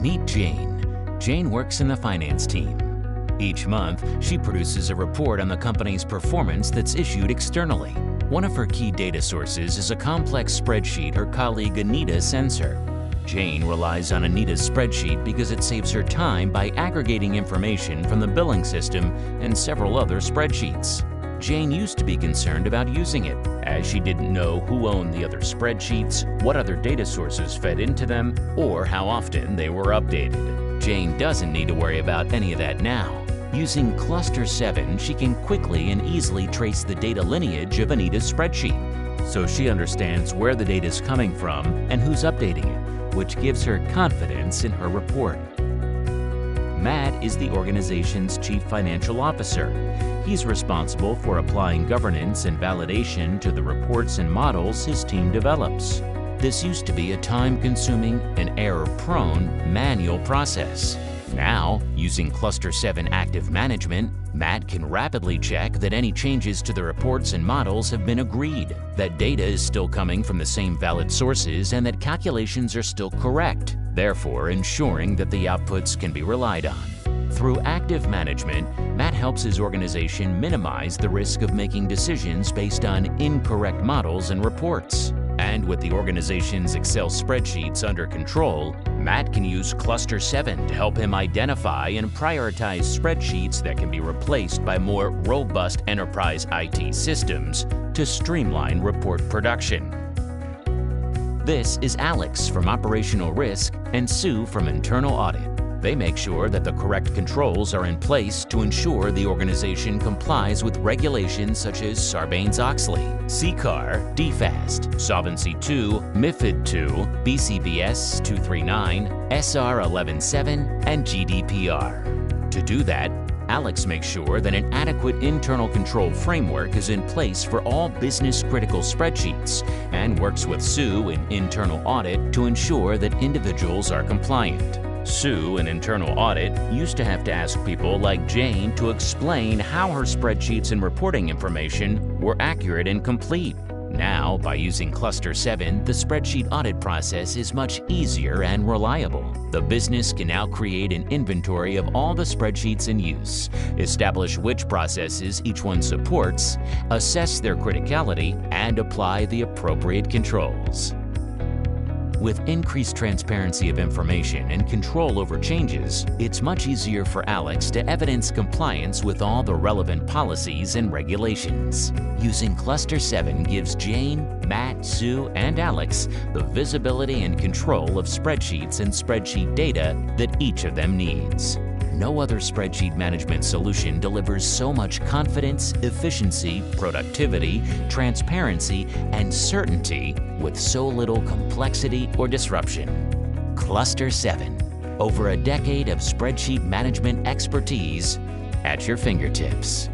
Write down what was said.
Meet Jane. Jane works in the finance team. Each month, she produces a report on the company's performance that's issued externally. One of her key data sources is a complex spreadsheet her colleague Anita sends her. Jane relies on Anita's spreadsheet because it saves her time by aggregating information from the billing system and several other spreadsheets. Jane used to be concerned about using it, as she didn't know who owned the other spreadsheets, what other data sources fed into them, or how often they were updated. Jane doesn't need to worry about any of that now. Using ClusterSeven, she can quickly and easily trace the data lineage of Anita's spreadsheet, so she understands where the data is coming from and who's updating it, which gives her confidence in her report. Matt is the organization's chief financial officer. He's responsible for applying governance and validation to the reports and models his team develops. This used to be a time-consuming and error-prone manual process. Now, using ClusterSeven Active Management, Matt can rapidly check that any changes to the reports and models have been agreed, that data is still coming from the same valid sources, and that calculations are still correct, therefore ensuring that the outputs can be relied on. Through active management, Matt helps his organization minimize the risk of making decisions based on incorrect models and reports. And with the organization's Excel spreadsheets under control, Matt can use ClusterSeven to help him identify and prioritize spreadsheets that can be replaced by more robust enterprise IT systems to streamline report production. This is Alex from Operational Risk and Sue from Internal Audit. They make sure that the correct controls are in place to ensure the organization complies with regulations such as Sarbanes-Oxley, CCAR, DFAST, Solvency II, MiFID II, BCBS 239, SR 11.7, and GDPR. To do that, Alex makes sure that an adequate internal control framework is in place for all business-critical spreadsheets and works with Sue in Internal Audit to ensure that individuals are compliant. Sue in Internal Audit used to have to ask people like Jane to explain how her spreadsheets and reporting information were accurate and complete. Now, by using ClusterSeven, the spreadsheet audit process is much easier and reliable. The business can now create an inventory of all the spreadsheets in use, establish which processes each one supports, assess their criticality, and apply the appropriate controls. With increased transparency of information and control over changes, it's much easier for Alex to evidence compliance with all the relevant policies and regulations. Using ClusterSeven gives Jane, Matt, Sue, and Alex the visibility and control of spreadsheets and spreadsheet data that each of them needs. No other spreadsheet management solution delivers so much confidence, efficiency, productivity, transparency, and certainty with so little complexity or disruption. ClusterSeven, over a decade of spreadsheet management expertise at your fingertips.